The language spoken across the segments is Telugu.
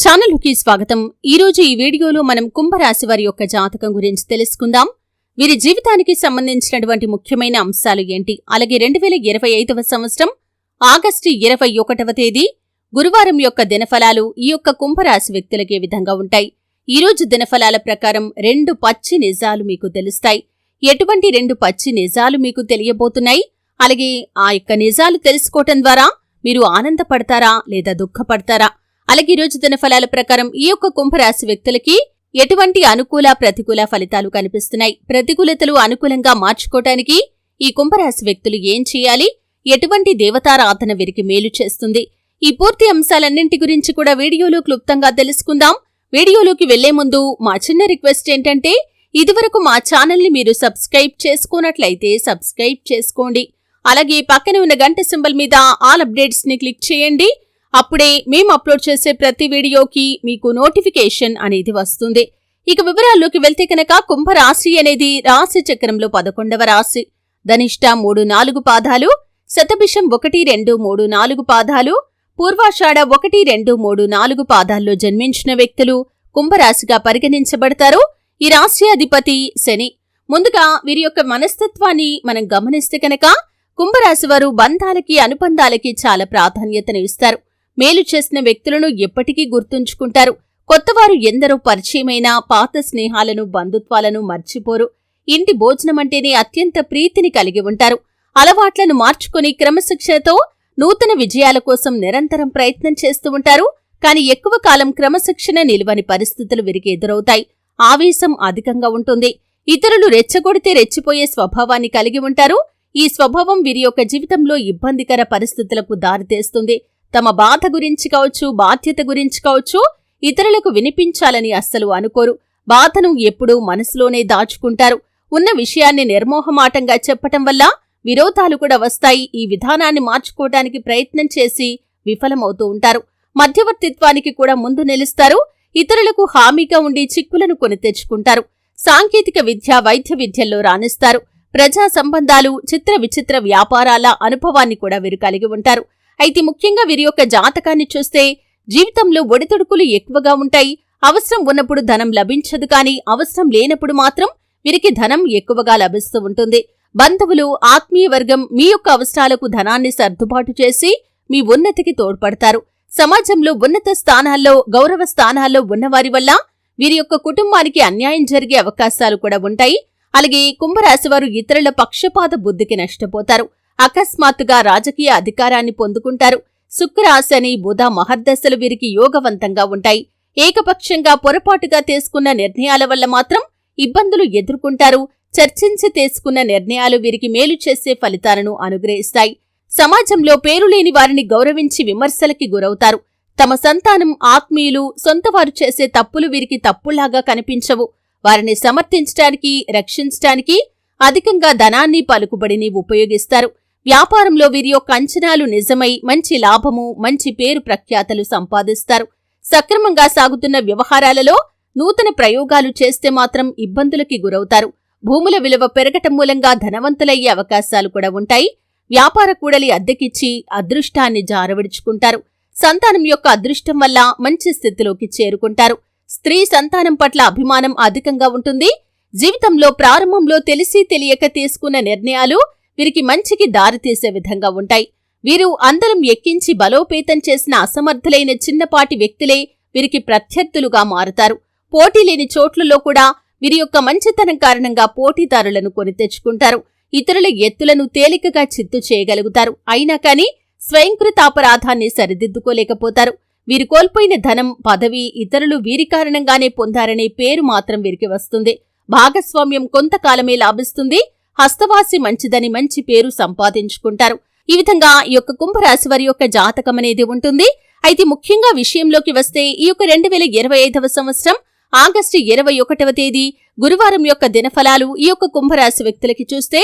ఛానల్కి స్వాగతం. ఈరోజు ఈ వీడియోలో మనం కుంభరాశి వారి యొక్క జాతకం గురించి తెలుసుకుందాం. వీరి జీవితానికి సంబంధించినటువంటి ముఖ్యమైన అంశాలు ఏంటి, అలాగే 2025వ సంవత్సరం ఆగస్టు 21వ తేదీ గురువారం యొక్క దినఫలాలు ఈ యొక్క కుంభరాశి వ్యక్తులకి ఏ విధంగా ఉంటాయి. ఈరోజు దినఫలాల ప్రకారం 2 పచ్చి నిజాలు మీకు తెలుస్తాయి. ఎటువంటి 2 పచ్చి నిజాలు మీకు తెలియబోతున్నాయి, అలాగే ఆ యొక్క నిజాలు తెలుసుకోవటం ద్వారా మీరు ఆనందపడతారా లేదా దుఃఖపడతారా, అలాగే ఈరోజు దినఫలాల ప్రకారం ఈ యొక్క కుంభరాశి వ్యక్తులకి ఎటువంటి అనుకూల ప్రతికూల ఫలితాలు కనిపిస్తున్నాయి, ప్రతికూలతలు అనుకూలంగా మార్చుకోవటానికి ఈ కుంభరాశి వ్యక్తులు ఏం చేయాలి, ఎటువంటి దేవతారాధన వీరికి మేలు చేస్తుంది, ఈ పూర్తి అంశాలన్నింటి గురించి కూడా వీడియోలో క్లుప్తంగా తెలుసుకుందాం. వీడియోలోకి వెళ్లే ముందు మా చిన్న రిక్వెస్ట్ ఏంటంటే, ఇదివరకు మా ఛానల్ని మీరు సబ్స్క్రైబ్ చేసుకున్నట్లయితే సబ్స్క్రైబ్ చేసుకోండి. అలాగే పక్కన ఉన్న గంట సింబల్ మీద ఆల్ అప్డేట్స్ ని క్లిక్ చేయండి. అప్పుడే మేము అప్లోడ్ చేసే ప్రతి వీడియోకి మీకు నోటిఫికేషన్ అనేది వస్తుంది. ఇక వివరాల్లోకి వెళ్తే కనుక కుంభరాశి అనేది రాశి చక్రంలో 11వ రాశి. ధనిష్ట 3-4 పాదాలు, శతభిషం 1-2-3-4 పాదాలు, పూర్వాషాఢ 1-2-3-4 పాదాల్లో జన్మించిన వ్యక్తులు కుంభరాశిగా పరిగణించబడతారు. ఈ రాశి అధిపతి శని. ముందుగా వీరి యొక్క మనస్తత్వాన్ని మనం గమనిస్తే కనుక కుంభరాశి వారు బంధాలకి అనుబంధాలకి చాలా ప్రాధాన్యతను ఇస్తారు. మేలు చేసిన వ్యక్తులను ఎప్పటికీ గుర్తుంచుకుంటారు. కొత్తవారు ఎందరో పరిచయమైన పాత స్నేహాలను బంధుత్వాలను మర్చిపోరు. ఇంటి భోజనమంటేనే అత్యంత ప్రీతిని కలిగి ఉంటారు. అలవాట్లను మార్చుకుని క్రమశిక్షణతో నూతన విజయాల కోసం నిరంతరం ప్రయత్నం చేస్తూ ఉంటారు. కానీ ఎక్కువ కాలం క్రమశిక్షణ నిలువని పరిస్థితులు వీరికి ఎదురవుతాయి. ఆవేశం అధికంగా ఉంటుంది. ఇతరులు రెచ్చగొడితే రెచ్చిపోయే స్వభావాన్ని కలిగి ఉంటారు. ఈ స్వభావం వీరి యొక్క జీవితంలో ఇబ్బందికర పరిస్థితులకు దారితీస్తుంది. తమ బాధ గురించి కావచ్చు, బాధ్యత గురించి కావచ్చు, ఇతరులకు వినిపించాలని అస్సలు అనుకోరు. బాధను ఎప్పుడూ మనసులోనే దాచుకుంటారు. ఉన్న విషయాన్ని నిర్మోహమాటంగా చెప్పటం వల్ల విరోధాలు కూడా వస్తాయి. ఈ విధానాన్ని మార్చుకోవడానికి ప్రయత్నం చేసి విఫలమవుతూ ఉంటారు. మధ్యవర్తిత్వానికి కూడా ముందు నిలుస్తారు. ఇతరులకు హామీగా ఉండి చిక్కులను కొని తెచ్చుకుంటారు. సాంకేతిక విద్య, వైద్య విద్యల్లో రాణిస్తారు. ప్రజా సంబంధాలు, చిత్ర విచిత్ర వ్యాపారాల అనుభవాన్ని కూడా వీరు కలిగి ఉంటారు. అయితే ముఖ్యంగా వీరి యొక్క జాతకాన్ని చూస్తే జీవితంలో ఒడిదుడుకులు ఎక్కువగా ఉంటాయి. అవసరం ఉన్నప్పుడు ధనం లభించదు, కానీ అవసరం లేనప్పుడు మాత్రం వీరికి ధనం ఎక్కువగా లభిస్తూ ఉంటుంది. బంధువులు, ఆత్మీయ వర్గం మీ యొక్క అవసరాలకు ధనాన్ని సర్దుబాటు చేసి మీ ఉన్నతికి తోడ్పడతారు. సమాజంలో ఉన్నత స్థానాల్లో, గౌరవ స్థానాల్లో ఉన్నవారి వల్ల వీరి యొక్క కుటుంబానికి అన్యాయం జరిగే అవకాశాలు కూడా ఉంటాయి. అలాగే కుంభరాశివారు ఇతరుల పక్షపాత బుద్ధికి నష్టపోతారు. అకస్మాత్తుగా రాజకీయ అధికారాన్ని పొందుకుంటారు. శుక్ర, శని, బుధ మహర్దశలు వీరికి యోగవంతంగా ఉంటాయి. ఏకపక్షంగా పొరపాటుగా తీసుకున్న నిర్ణయాల వల్ల మాత్రం ఇబ్బందులు ఎదుర్కొంటారు. చర్చించి తీసుకున్న నిర్ణయాలు వీరికి మేలు చేసే ఫలితాలను అనుగ్రహిస్తాయి. సమాజంలో పేరులేని వారిని గౌరవించి విమర్శలకి గురవుతారు. తమ సంతానం, ఆత్మీయులు, సొంతవారు చేసే తప్పులు వీరికి తప్పులాగా కనిపించవు. వారిని సమర్థించడానికి, రక్షించడానికి అధికంగా ధనాన్ని, పలుకుబడిని ఉపయోగిస్తారు. వ్యాపారంలో వీరి యొక్క అంచనాలు నిజమై మంచి లాభము, మంచి పేరు ప్రఖ్యాతలు సంపాదిస్తారు. సక్రమంగా సాగుతున్న వ్యవహారాలలో నూతన ప్రయోగాలు చేస్తే మాత్రం ఇబ్బందులకి గురవుతారు. భూముల విలువ పెరగటం మూలంగా ధనవంతులయ్యే అవకాశాలు కూడా ఉంటాయి. వ్యాపార కూడలి అద్దెకిచ్చి అదృష్టాన్ని జారవిడుచుకుంటారు. సంతానం యొక్క అదృష్టం వల్ల మంచి స్థితిలోకి చేరుకుంటారు. స్త్రీ సంతానం పట్ల అభిమానం అధికంగా ఉంటుంది. జీవితంలో ప్రారంభంలో తెలిసి తెలియక తీసుకున్న నిర్ణయాలు వీరికి మంచికి దారితీసే విధంగా ఉంటాయి. వీరు అందరం ఎక్కించి బలోపేతం చేసిన అసమర్థులైన చిన్నపాటి వ్యక్తులే వీరికి ప్రత్యర్థులుగా మారుతారు. పోటీ లేని చోట్లలో కూడా వీరి యొక్క మంచితనం కారణంగా పోటీదారులను కొని తెచ్చుకుంటారు. ఇతరుల ఎత్తులను తేలికగా చిత్తు చేయగలుగుతారు. అయినా కానీ స్వయంకృతాపరాధాన్ని సరిదిద్దుకోలేకపోతారు. వీరు కోల్పోయిన ధనం, పదవి ఇతరులు వీరి కారణంగానే పొందారనే పేరు మాత్రం వీరికి వస్తుంది. భాగస్వామ్యం కొంతకాలమే లాభిస్తుంది. హస్తవాసి మంచిదని మంచి పేరు సంపాదించుకుంటారు. ఈ విధంగా ఈ యొక్క కుంభరాశి వారి యొక్క జాతకం అనేది ఉంటుంది. అయితే ముఖ్యంగా విషయంలోకి వస్తే ఈ యొక్క 2025వ సంవత్సరం ఆగస్టు 21వ తేదీ గురువారం యొక్క దినఫలాలు ఈ యొక్క కుంభరాశి వ్యక్తులకి చూస్తే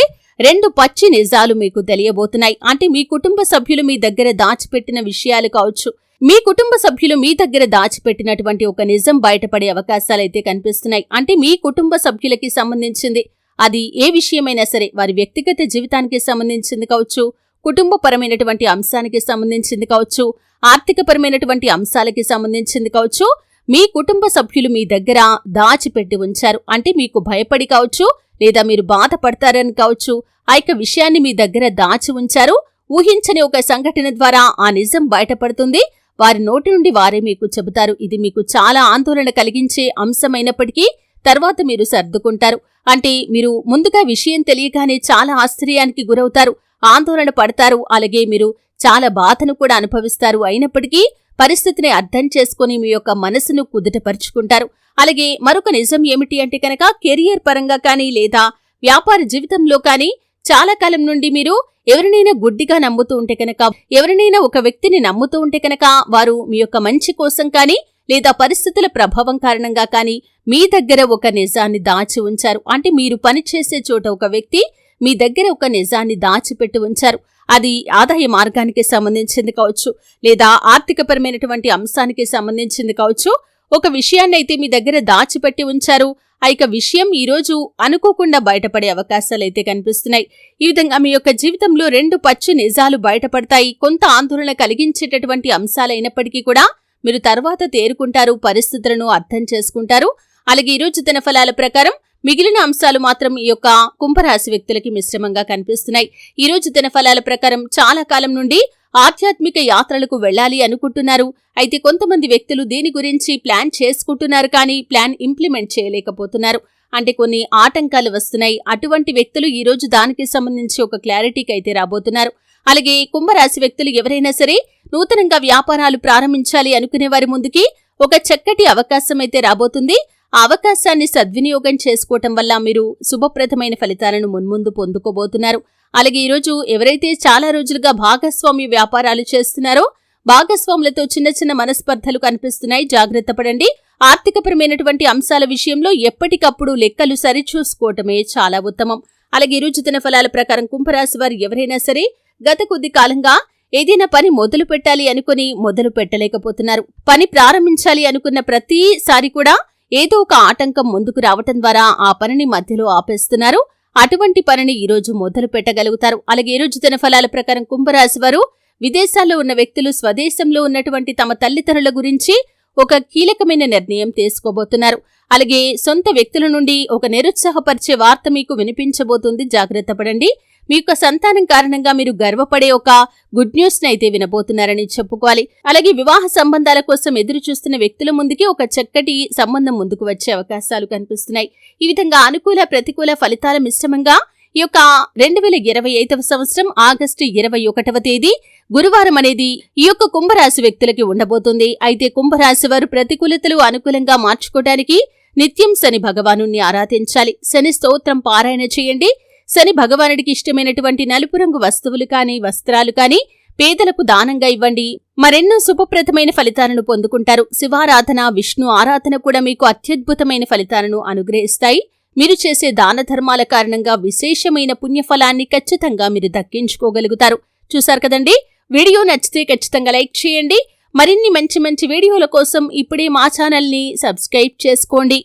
2 పచ్చి నిజాలు మీకు తెలియబోతున్నాయి. అంటే మీ కుటుంబ సభ్యులు మీ దగ్గర దాచిపెట్టిన విషయాలు కావచ్చు, మీ కుటుంబ సభ్యులు మీ దగ్గర దాచిపెట్టినటువంటి ఒక నిజం బయటపడే అవకాశాలైతే కనిపిస్తున్నాయి. అంటే మీ కుటుంబ సభ్యులకి సంబంధించింది, అది ఏ విషయమైనా సరే, వారి వ్యక్తిగత జీవితానికి సంబంధించింది కావచ్చు, కుటుంబపరమైనటువంటి అంశానికి సంబంధించింది కావచ్చు, ఆర్థికపరమైనటువంటి అంశాలకి సంబంధించింది కావచ్చు, మీ కుటుంబ సభ్యులు మీ దగ్గర దాచిపెట్టి ఉంచారు. అంటే మీకు భయపడి కావచ్చు, లేదా మీరు బాధపడతారని కావచ్చు, ఆ యొక్క విషయాన్ని మీ దగ్గర దాచి ఉంచారు. ఊహించని ఒక సంఘటన ద్వారా ఆ నిజం బయటపడుతుంది. వారి నోటి నుండి వారే మీకు చెబుతారు. ఇది మీకు చాలా ఆందోళన కలిగించే అంశమైనప్పటికీ తర్వాత మీరు సర్దుకుంటారు. అంటే మీరు ముందుగా విషయం తెలియగానే చాలా ఆశ్చర్యానికి గురవుతారు, ఆందోళన పడతారు. అలాగే మీరు చాలా బాధను కూడా అనుభవిస్తారు. అయినప్పటికీ పరిస్థితిని అర్థం చేసుకుని మీ యొక్క మనసును కుదుటపరుచుకుంటారు. అలాగే మరొక నిజం ఏమిటి అంటే కనుక, కెరియర్ పరంగా కానీ లేదా వ్యాపార జీవితంలో కానీ చాలా కాలం నుండి మీరు ఎవరినైనా గుడ్డిగా నమ్ముతూ ఉంటే కనుక, ఎవరినైనా ఒక వ్యక్తిని నమ్ముతూ ఉంటే కనుక, వారు మీ యొక్క మంచి కోసం కానీ లేదా పరిస్థితుల ప్రభావం కారణంగా కానీ మీ దగ్గర ఒక నిజాన్ని దాచి ఉంచారు. అంటే మీరు పనిచేసే చోట ఒక వ్యక్తి మీ దగ్గర ఒక నిజాన్ని దాచిపెట్టి ఉంచారు. అది ఆదాయ మార్గానికి సంబంధించింది కావచ్చు, లేదా ఆర్థికపరమైనటువంటి అంశానికి సంబంధించింది కావచ్చు. ఒక విషయాన్ని అయితే మీ దగ్గర దాచిపెట్టి ఉంచారు. ఆ యొక్క విషయం ఈరోజు అనుకోకుండా బయటపడే అవకాశాలైతే కనిపిస్తున్నాయి. ఈ విధంగా మీ యొక్క జీవితంలో 2 పచ్చి నిజాలు బయటపడతాయి. కొంత ఆందోళన కలిగించేటటువంటి అంశాలైనప్పటికీ కూడా మీరు తర్వాత తేరుకుంటారు, పరిస్థితులను అర్థం చేసుకుంటారు. అలాగే ఈరోజు దినఫలాల ప్రకారం మిగిలిన అంశాలు మాత్రం ఈ యొక్క కుంభరాశి వ్యక్తులకి మిశ్రమంగా కనిపిస్తున్నాయి. ఈరోజు దినఫలాల ప్రకారం చాలా కాలం నుండి ఆధ్యాత్మిక యాత్రలకు వెళ్లాలి అనుకుంటున్నారు. అయితే కొంతమంది వ్యక్తులు దీని గురించి ప్లాన్ చేసుకుంటున్నారు, కానీ ప్లాన్ ఇంప్లిమెంట్ చేయలేకపోతున్నారు. అంటే కొన్ని ఆటంకాలు వస్తున్నాయి. అటువంటి వ్యక్తులు ఈరోజు దానికి సంబంధించి ఒక క్లారిటీకి అయితే రాబోతున్నారు. అలాగే కుంభరాశి వ్యక్తులు ఎవరైనా సరే నూతనంగా వ్యాపారాలు ప్రారంభించాలి అనుకునే వారి ముందుకి ఒక చక్కటి అవకాశం అయితే రాబోతుంది. ఆ అవకాశాన్ని సద్వినియోగం చేసుకోవటం వల్ల మీరు శుభప్రదమైన ఫలితాలను మున్ముందు పొందుకోబోతున్నారు. అలాగే ఈరోజు ఎవరైతే చాలా రోజులుగా భాగస్వామ్య వ్యాపారాలు చేస్తున్నారో, భాగస్వాములతో చిన్న చిన్న మనస్పర్ధలు కనిపిస్తున్నాయి, జాగ్రత్త పడండి. ఆర్థికపరమైనటువంటి అంశాల విషయంలో ఎప్పటికప్పుడు లెక్కలు సరిచూసుకోవటమే చాలా ఉత్తమం. అలాగే ఈరోజు దినఫలాల ప్రకారం కుంభరాశి వారు ఎవరైనా సరే గత కొద్ది కాలంగా ఏదైనా పని మొదలు పెట్టాలి అనుకుని మొదలు పెట్టలేకపోతున్నారు. పని ప్రారంభించాలి అనుకున్న ప్రతిసారి కూడా ఏదో ఒక ఆటంకం ముందుకు రావటం ద్వారా ఆ పనిని మధ్యలో ఆపేస్తున్నారు. అటువంటి పనిని ఈరోజు మొదలు పెట్టగలుగుతారు. అలాగే ఈరోజు దినఫలాల ప్రకారం కుంభరాశి వారు విదేశాల్లో ఉన్న వ్యక్తులు స్వదేశంలో ఉన్నటువంటి తమ తల్లిదండ్రుల గురించి ఒక కీలకమైన నిర్ణయం తీసుకోబోతున్నారు. అలాగే సొంత వ్యక్తుల నుండి ఒక నిరుత్సాహపరిచే వార్త మీకు వినిపించబోతుంది, జాగ్రత్త పడండి. మీ యొక్క సంతానం కారణంగా మీరు గర్వపడే ఒక గుడ్ న్యూస్ ని అయితే వినబోతున్నారని చెప్పుకోవాలి. అలాగే వివాహ సంబంధాల కోసం ఎదురు చూస్తున్న వ్యక్తుల ముందుకి ఒక చక్కటి సంబంధం ముందుకు వచ్చే అవకాశాలు కనిపిస్తున్నాయి. ఈ విధంగా అనుకూల ప్రతికూల ఫలితాల మిశ్రమంగా ఈ యొక్క 2025వ సంవత్సరం ఆగస్టు 21వ తేదీ గురువారం అనేది ఈ యొక్క కుంభరాశి వ్యక్తులకి ఉండబోతుంది. అయితే కుంభరాశి వారు ప్రతికూలతలు అనుకూలంగా మార్చుకోవడానికి నిత్యం శని భగవానుణ్ణి ఆరాధించాలి. శని స్తోత్రం పారాయణ చేయండి. శని భగవానుడికి ఇష్టమైనటువంటి నలుపు రంగు వస్తువులు కానీ వస్త్రాలు కానీ పేదలకు దానంగా ఇవ్వండి. మరెన్నో శుభప్రదమైన ఫలితాలను పొందుకుంటారు. శివారాధన, విష్ణు ఆరాధన కూడా మీకు అత్యద్భుతమైన ఫలితాలను అనుగ్రహిస్తాయి. మీరు చేసే దాన ధర్మాల కారణంగా విశేషమైన పుణ్యఫలాన్ని ఖచ్చితంగా మీరు దక్కించుకోగలుగుతారు. చూశారు కదండి, వీడియో నచ్చితే ఖచ్చితంగా లైక్ చేయండి. మరిన్ని మంచి మంచి వీడియోల కోసం ఇప్పుడే మా ఛానల్ని సబ్స్క్రైబ్ చేసుకోండి.